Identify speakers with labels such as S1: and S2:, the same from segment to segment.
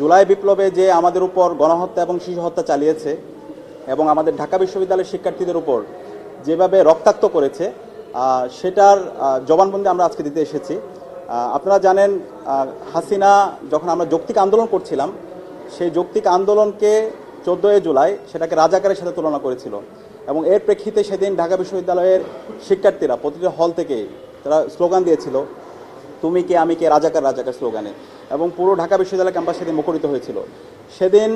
S1: জুলাই বিপ্লবে যে আমাদের উপর গণহত্যা এবং শিশু হত্যা চালিয়েছে এবং আমাদের ঢাকা বিশ্ববিদ্যালয়ের শিক্ষার্থীদের উপর যেভাবে রক্তাক্ত করেছে সেটার জবানবন্দি আমরা আজকে দিতে এসেছি। আপনারা জানেন, হাসিনা যখন আমরা যৌক্তিক আন্দোলন করছিলাম, সেই যৌক্তিক আন্দোলনকে 14 জুলাই সেটাকে রাজাকারের সাথে তুলনা করেছিল এবং এর প্রেক্ষিতে সেদিন ঢাকা বিশ্ববিদ্যালয়ের শিক্ষার্থীরা প্রতিটি হল থেকে তারা স্লোগান দিয়েছিল, তুমি কে আমি কে, রাজাকার রাজাকার স্লোগানে, এবং পুরো ঢাকা বিশ্ববিদ্যালয় ক্যাম্পাস সেদিন মুখরিত হয়েছিল। সেদিন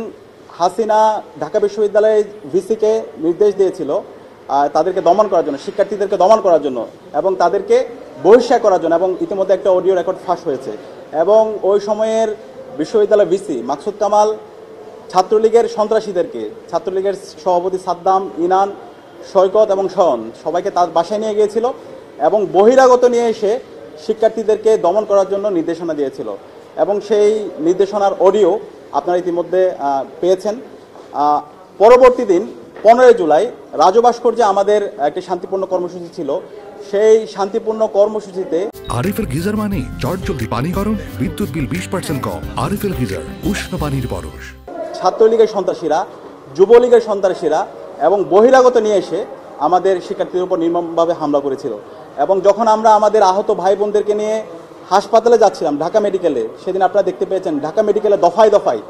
S1: হাসিনা ঢাকা বিশ্ববিদ্যালয়ের ভিসিকে নির্দেশ দিয়েছিল তাদেরকে দমন করার জন্য, শিক্ষার্থীদেরকে দমন করার জন্য এবং তাদেরকে বহিষ্কার করার জন্য, এবং ইতিমধ্যে একটা অডিও রেকর্ড ফাঁস হয়েছে। এবং ওই সময়ের বিশ্ববিদ্যালয় ভিসি মাকসুদ কামাল ছাত্রলীগের সন্ত্রাসীদেরকে, ছাত্রলীগের সভাপতি সাদ্দাম, ইনান, সৈকত এবং শয়ন সবাইকে তার বাসায় নিয়ে গিয়েছিল এবং বহিরাগত নিয়ে এসে শিক্ষার্থীদেরকে দমন করার জন্য নির্দেশনা দিয়েছিল। এবং সেই নির্দেশনার অডিও আপনারা ইতিমধ্যে পেয়েছেন। পরবর্তী দিন 15 জুলাই রাজু ভাস্কর্যে আমাদের একটি শান্তিপূর্ণ কর্মসূচি ছিল। সেই শান্তিপূর্ণ কর্মসূচিতে
S2: আরএফএল গিজার মানে চটজলদি পানি গরম, বিদ্যুৎ বিল 20% কম। আরএফএল গিজার, উষ্ণ পানির পরশ।
S1: ছাত্রলীগের সন্ত্রাসীরা, যুবলীগের সন্ত্রাসীরা এবং বহিরাগত নিয়ে এসে আমাদের শিক্ষার্থীদের উপর নির্মমভাবে হামলা করেছিল। এবং যখন আমরা আমাদের আহত ভাই বোনদেরকে নিয়ে হাসপাতালে যাচ্ছিলাম, ঢাকা মেডিকেলে, সেদিন আপনারা দেখতে পেয়েছেন ঢাকা মেডিকেলে দফায় দফায়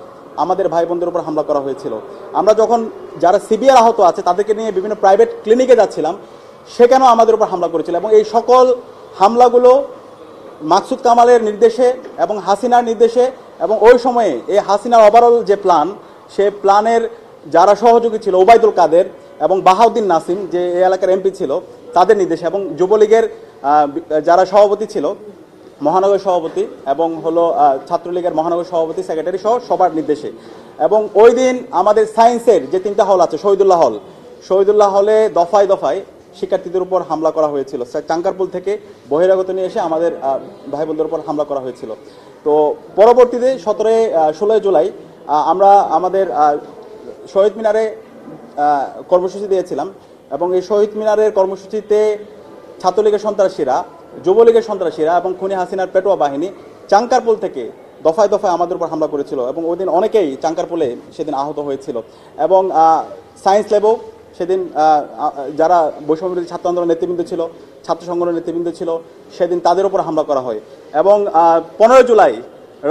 S1: আমাদের ভাই বোনদের উপর হামলা করা হয়েছিল। আমরা যখন যারা সিভিয়ার আহত আছে তাদেরকে নিয়ে বিভিন্ন প্রাইভেট ক্লিনিকে যাচ্ছিলাম, সেখানেও আমাদের উপর হামলা করেছিল। এবং এই সকল হামলাগুলো মাকসুদ কামালের নির্দেশে এবং হাসিনার নির্দেশে, এবং ওই সময়ে এই হাসিনার ওভারঅল যে প্ল্যান, সে প্ল্যানের যারা সহযোগী ছিল ওবায়দুল কাদের এবং বাহাউদ্দিন নাসিম, যে এই এলাকার এমপি ছিল, তাদের নির্দেশে, এবং যুবলীগের যারা সভাপতি ছিল, মহানগর সভাপতি এবং ছাত্রলীগের মহানগর সভাপতি, সেক্রেটারি সহ সবার নির্দেশে। এবং ওই দিন আমাদের সায়েন্সের যে 3টা হল আছে, শহীদুল্লাহ হলে দফায় দফায় শিক্ষার্থীদের উপর হামলা করা হয়েছিল। চাঙ্কারপুল থেকে বহিরাগত নিয়ে এসে আমাদের ভাই বোনদের উপর হামলা করা হয়েছিল। তো পরবর্তীতে 16 জুলাই আমরা আমাদের শহীদ মিনারে কর্মসূচি দিয়েছিলাম এবং এই শহীদ মিনারের কর্মসূচিতে ছাত্রলীগের সন্ত্রাসীরা, যুবলীগের সন্ত্রাসীরা এবং খুনি হাসিনার পেটোয়া বাহিনী চাঙ্কারপুল থেকে দফায় দফায় আমাদের উপর হামলা করেছিল এবং ওই দিন অনেকেই চাঙ্কারপুলে সেদিন আহত হয়েছিল। এবং সায়েন্স ল্যাবও সেদিন যারা বৈষম্যবিরোধী ছাত্র আন্দোলনের নেতৃবৃন্দ ছিল, ছাত্র সংগঠনের নেতৃবৃন্দ ছিল, সেদিন তাদের উপর হামলা করা হয়। এবং 15 জুলাই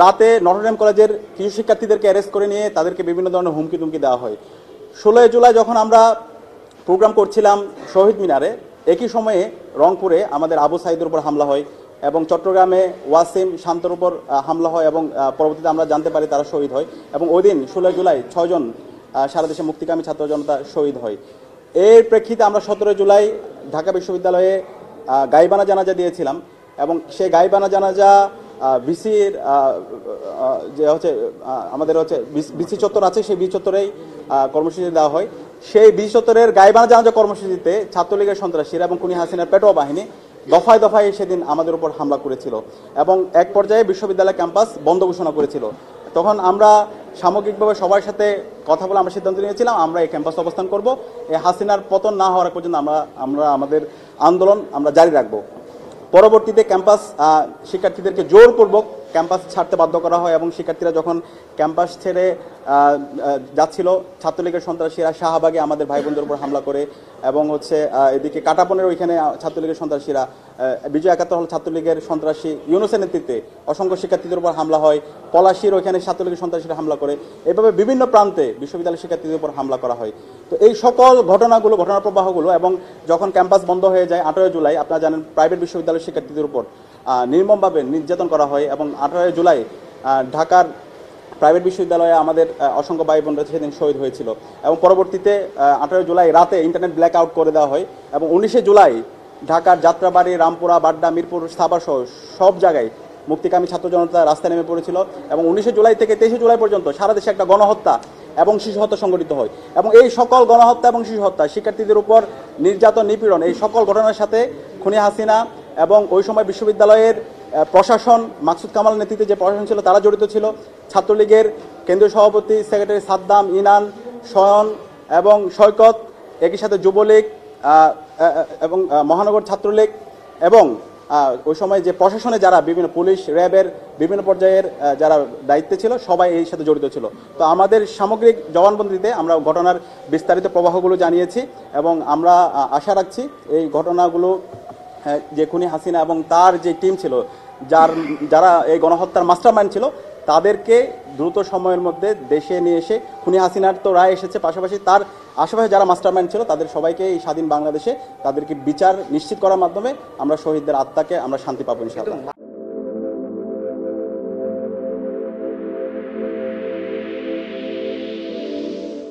S1: রাতে নটরডেম কলেজের কিছু শিক্ষার্থীদেরকে অ্যারেস্ট করে নিয়ে তাদেরকে বিভিন্ন ধরনের হুমকি তুমকি দেওয়া হয়। 16 জুলাই যখন আমরা প্রোগ্রাম করছিলাম শহীদ মিনারে, একই সময়ে রংপুরে আমাদের আবু সাইদের উপর হামলা হয় এবং চট্টগ্রামে ওয়াসিম শান্তর উপর হামলা হয় এবং পরবর্তীতে আমরা জানতে পারি তারা শহীদ হয়। এবং ওই দিন 16 জুলাই 6 জন সারা দেশে মুক্তিকামী ছাত্র জনতা শহীদ হয়। এর প্রেক্ষিতে আমরা 17 জুলাই ঢাকা বিশ্ববিদ্যালয়ে গাইবানা জানাজা দিয়েছিলাম এবং সেই গাইবানা জানাজা বিসির যে আমাদের বিসি চত্বর আছে, সেই বিসি চত্বরেই কর্মসূচি দেওয়া হয়। সেই বিসি চত্বরের গাইবানা জানাজা কর্মসূচিতে ছাত্রলীগের সন্ত্রাসীরা এবং খুনি হাসিনার পেটোয়া বাহিনী দফায় দফায় সেদিন আমাদের উপর হামলা করেছিল এবং এক পর্যায়ে বিশ্ববিদ্যালয় ক্যাম্পাস বন্ধ ঘোষণা করেছিল। তখন আমরা সামগ্রিকভাবে সবার সাথে কথা বলে আমরা সিদ্ধান্ত নিয়েছিলাম আমরা এই ক্যাম্পাসে অবস্থান করব। এই হাসিনার পতন না হওয়ার পর্যন্ত আমরা আমাদের আন্দোলন আমরা জারি রাখব। পরবর্তীতে ক্যাম্পাস শিক্ষার্থীদেরকে জোরপূর্বক ক্যাম্পাস ছাড়তে বাধ্য করা হয় এবং শিক্ষার্থীরা যখন ক্যাম্পাস ছেড়ে যাচ্ছিল, ছাত্রলীগের সন্ত্রাসীরা শাহবাগে আমাদের ভাই বোনদের উপর হামলা করে এবং এদিকে কাটাপনের ওইখানে ছাত্রলীগের সন্ত্রাসীরা, বিজয় 71 হল ছাত্রলীগের সন্ত্রাসী ইউনুসের নেতৃত্বে অসংখ্য শিক্ষার্থীদের উপর হামলা হয়। পলাশীর ওইখানে ছাত্রলীগের সন্ত্রাসীরা হামলা করে। এভাবে বিভিন্ন প্রান্তে বিশ্ববিদ্যালয়ের শিক্ষার্থীদের উপর হামলা করা হয়। তো এই সকল ঘটনার প্রবাহগুলো, এবং যখন ক্যাম্পাস বন্ধ হয়ে যায় 18 জুলাই, আপনারা জানেন প্রাইভেট বিশ্ববিদ্যালয়ের শিক্ষার্থীদের উপর নির্মমভাবে নির্যাতন করা হয় এবং 18 জুলাই ঢাকার প্রাইভেট বিশ্ববিদ্যালয়ে আমাদের অসংখ্য ভাই বোনরা সেদিন শহীদ হয়েছিল। এবং পরবর্তীতে 18 জুলাই রাতে ইন্টারনেট ব্ল্যাক আউট করে দেওয়া হয় এবং 19 জুলাই ঢাকার যাত্রাবাড়ি, রামপুরা, বাড্ডা, মিরপুর, সাভার সহ সব জায়গায় মুক্তিকামী ছাত্র জনতা রাস্তায় নেমে পড়েছিল এবং 19 জুলাই থেকে 23 জুলাই পর্যন্ত সারা দেশে একটা গণহত্যা এবং শিশু হত্যা সংঘটিত হয়। এবং এই সকল গণহত্যা এবং শিশু হত্যা, শিক্ষার্থীদের উপর নির্যাতন, নিপীড়ন, এই সকল ঘটনার সাথে খুনি হাসিনা এবং ওই সময় বিশ্ববিদ্যালয়ের প্রশাসন, মাকসুদ কামাল নেতৃত্বে যে প্রশাসন ছিল তারা জড়িত ছিল। ছাত্রলীগের কেন্দ্রীয় সভাপতি, সেক্রেটারি সাদ্দাম, ইনান, শয়ন এবং সৈকত, একই সাথে যুবলীগ এবং মহানগর ছাত্রলীগ এবং ওই সময় যে প্রশাসনে যারা বিভিন্ন পুলিশ র্যাবের বিভিন্ন পর্যায়ের যারা দায়িত্বে ছিল সবাই এই সাথে জড়িত ছিল। তো আমাদের সামগ্রিক জবানবন্দিতে আমরা ঘটনার বিস্তারিত প্রবাহগুলো জানিয়েছি এবং আমরা আশা রাখছি এই ঘটনাগুলো যে খুনি হাসিনা এবং তার যে টিম ছিল যারা এই গণহত্যার মাস্টারমাইন্ড ছিল তাদেরকে দ্রুত সময়ের মধ্যে দেশে নিয়ে এসে খুনি হাসিনার তো রায় এসেছে, পাশাপাশি তার আশেপাশে যারা মাস্টারমাইন্ড ছিল তাদের সবাইকে এই স্বাধীন বাংলাদেশে তাদেরকে বিচার নিশ্চিত করার মাধ্যমে আমরা শহীদদের আত্মাকে আমরা শান্তি পাবো ইনশাআল্লাহ।